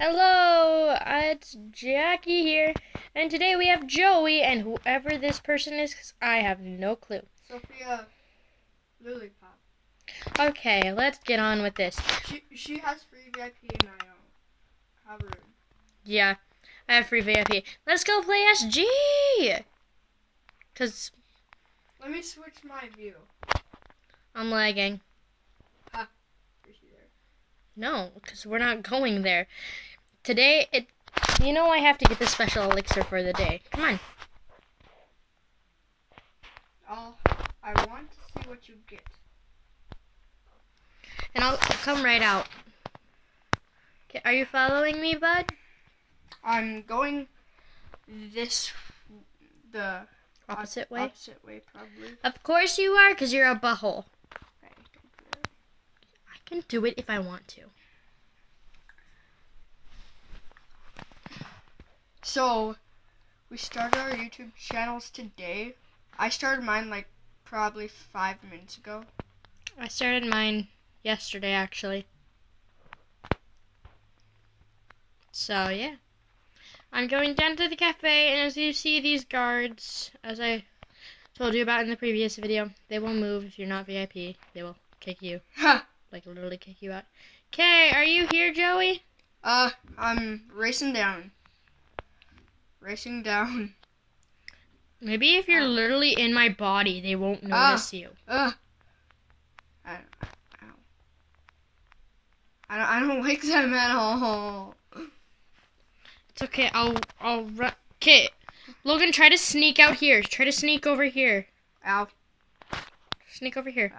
Hello, it's Jackie here, and today we have Joey, and whoever this person is, 'cause I have no clue. Sophia Lillipop. Okay, let's get on with this. She has free VIP and I don't. How rude. Yeah, I have free VIP. Let's go play SG! 'Cause Let me switch my view. I'm lagging. Ha. Is she there? No, because we're not going there. Today, I have to get the special elixir for the day. Come on. I want to see what you get. And I'll come right out. Okay, are you following me, bud? I'm going the Opposite way? Opposite way, probably. Of course you are, because you're a butthole. Okay, don't do it. I can do it if I want to. So, we started our YouTube channels today. I started mine like probably 5 minutes ago. I started mine yesterday, actually. So, yeah. I'm going down to the cafe, and as you see these guards, as I told you about in the previous video, they will move if you're not VIP. They will kick you. Ha! Like, literally kick you out. Okay, are you here, Joey? I'm racing down. Racing down. Maybe if you're literally in my body, they won't notice you. I don't like them at all. It's okay. I'll run. Okay, Logan, try to sneak out here. Try to sneak over here. Ow. Sneak over here.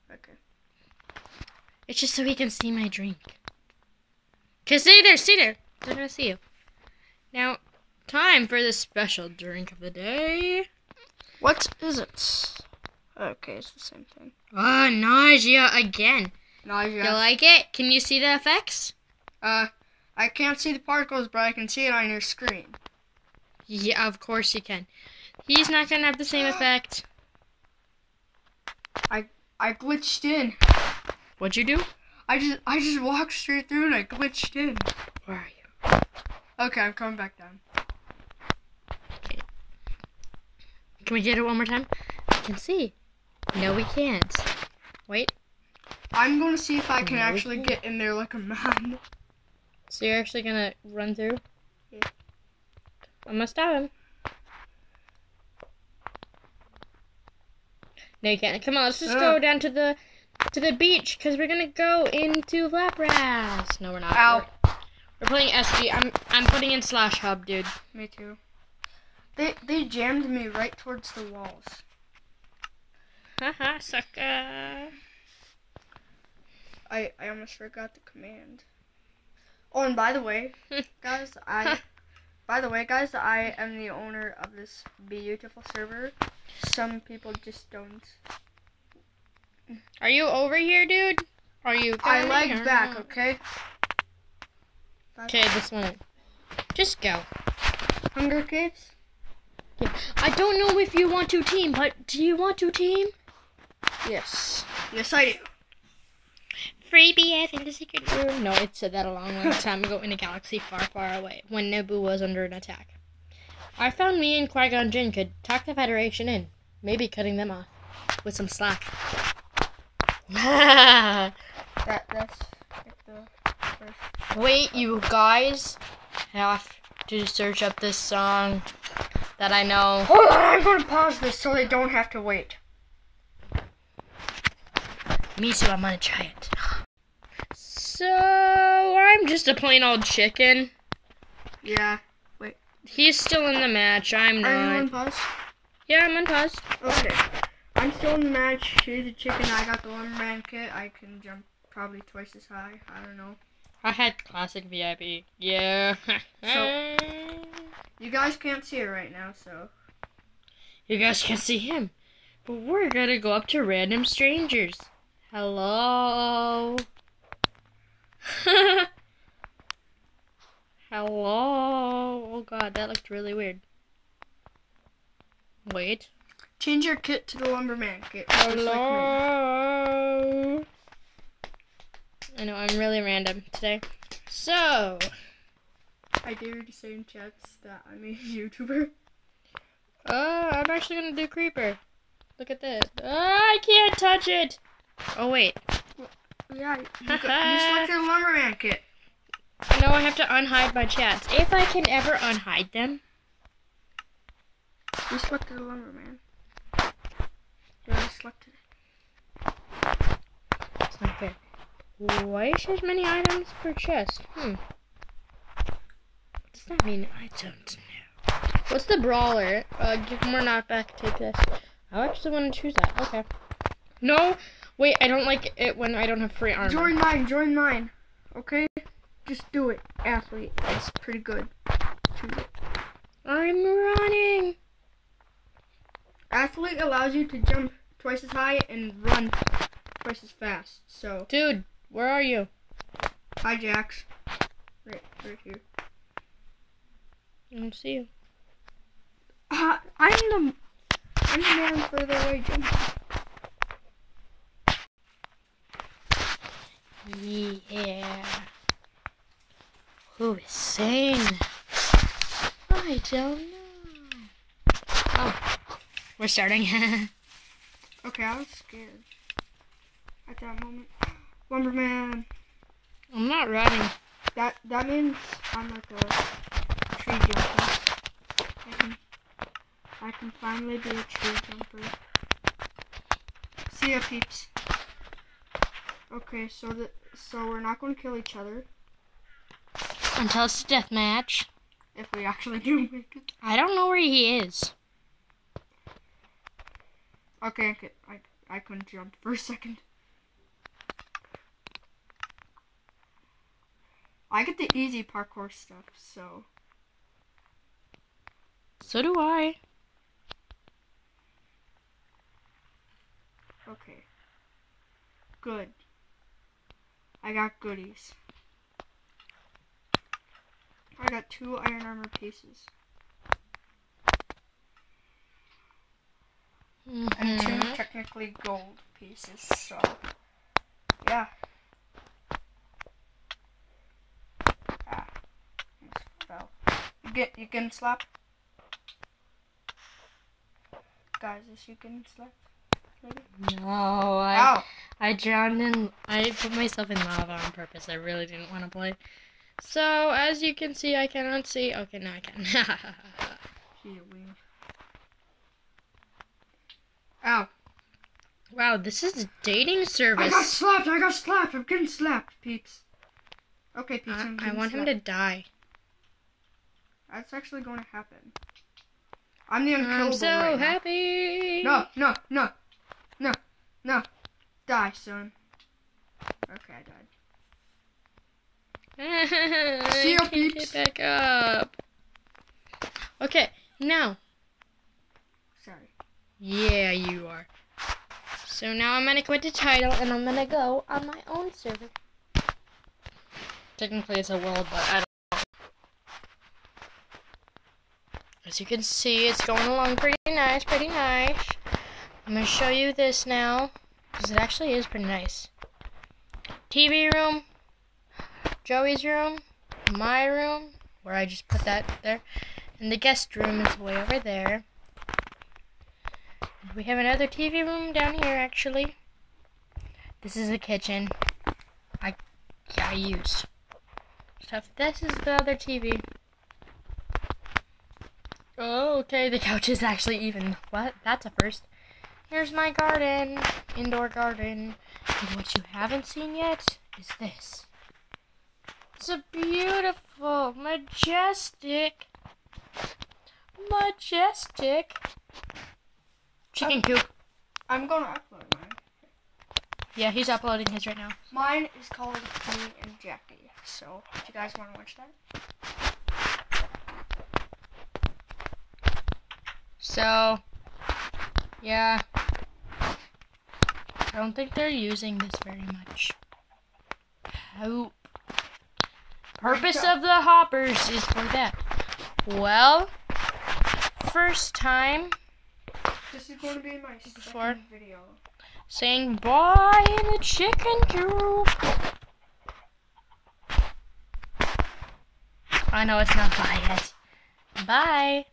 Okay. It's just so he can see my drink. Okay, stay there. Stay there. They're gonna see you. Now, time for the special drink of the day. What is it? Okay, it's the same thing. Ah, nausea again. Nausea. You like it? Can you see the effects? I can't see the particles, but I can see it on your screen. Yeah, of course you can. He's not gonna have the same effect. I glitched in. What'd you do? I just walked straight through and I glitched in. Where are you? Okay, I'm coming back down. Okay. Can we get it one more time? I can see. No, we can't. Wait. I'm going to see if I can actually get in there like a man. So you're actually gonna run through? Yeah. I'm gonna stop him. No, you can't. Come on, let's just go down to the beach, because we're gonna go into Lapras. No, we're not. Ow. We're playing SG. I'm putting in Slash Hub, dude. Me too. They jammed me right towards the walls. Haha, sucker. I almost forgot the command. Oh, and by the way, guys, I am the owner of this beautiful server. Some people just don't. Are you over here, dude? Are you? I lagged back, okay? Okay, this one. Just go. Hunger Caves? Yeah. I don't know if you want to team, but do you want to team? Yes. Yes, I do. Free BF in the secret room. No, it said that a long time ago in a galaxy far, far away, when Naboo was under an attack. I found me and Qui-Gon Jinn could talk the Federation in, maybe cutting them off with some slack. That's like the first. Wait, you guys have to search up this song that I know. Hold on, I'm going to pause this so they don't have to wait. Me too, I'm gonna try it. So, I'm just a plain old chicken. Yeah. Wait. He's still in the match, I'm not. Are you on pause? Yeah, I'm on pause. Okay. I'm still in the match. He's a chicken. I got the Lumberman kit. I can jump probably twice as high. I don't know. I had classic VIP. Yeah. So, you guys can't see it right now, so. You guys can't see him. But we're gonna go up to random strangers. Hello. Hello. Oh god, that looked really weird. Wait. Change your kit to the Lumberman kit. Hello. Like, I know, I'm really random today. So, I dare you to say in chats that I'm a YouTuber. I'm actually gonna do creeper. Look at this. I can't touch it. Oh wait. Yeah, you selected a lumberman kit. No, I have to unhide my chats. If I can ever unhide them. You selected a lumberman. You already selected it. It's not fair. Why is there as many items per chest? What does that mean? I don't know. What's the brawler? Give more knockback. Take this. I actually want to choose that. Okay. No. Wait, I don't like it when I don't have free armor. Join mine. Okay? Just do it. Athlete. It's pretty good. Choose it. I'm running. Athlete allows you to jump twice as high and run twice as fast. So. Dude, where are you? Hi, Jax. Right here. I don't see you. I'm the man further away jumping. Yeah. Who is saying? I don't know. Oh, we're starting. Okay, I was scared at that moment. Lumberman. I'm not running. That means I'm like a tree jumper. I can finally be a tree jumper. See ya, peeps. Okay, so we're not going to kill each other. Until it's a death match. If we actually do make it. I don't know where he is. Okay, I couldn't jump for a second. I get the easy parkour stuff, so. So do I. Okay. Good. I got goodies. I got 2 iron armor pieces. And 2 technically gold pieces, so. Yeah. Almost fell. You can slap? Guys, you can slap? Maybe? No, I drowned in. I put myself in lava on purpose. I really didn't want to play. So, as you can see, I cannot see. Okay, now I can. Ow. Wow, this is a dating service. I got slapped. I'm getting slapped, peeps. Okay, peeps, I want him to die. That's actually going to happen. I'm the unkillable I'm so right happy. Now. No. Die, son. Okay, I died. See ya, peeps. Get back up. Okay, now. Sorry. Yeah, you are. So now I'm gonna quit the title and I'm gonna go on my own server. Technically it's a world, but I don't know. As you can see, it's going along pretty nice. I'm gonna show you this now, because it actually is pretty nice. TV room, Joey's room, my room, where I just put that there, and the guest room is way over there. We have another TV room down here, actually. This is the kitchen. I used stuff. This is the other TV. Oh, okay, the couch is actually even. What? That's a first. Here's my garden. Indoor garden. And what you haven't seen yet is this. It's a beautiful, majestic chicken coop. I'm going to upload mine. Yeah, he's uploading his right now. Mine is called Me and Jackie. So, if you guys want to watch that. So, yeah. I don't think they're using this very much. Hope. Purpose of the hoppers is for that. Well, first time. This is going to be my second video. Saying bye in the chicken coop. I know it's not bye yet. Bye.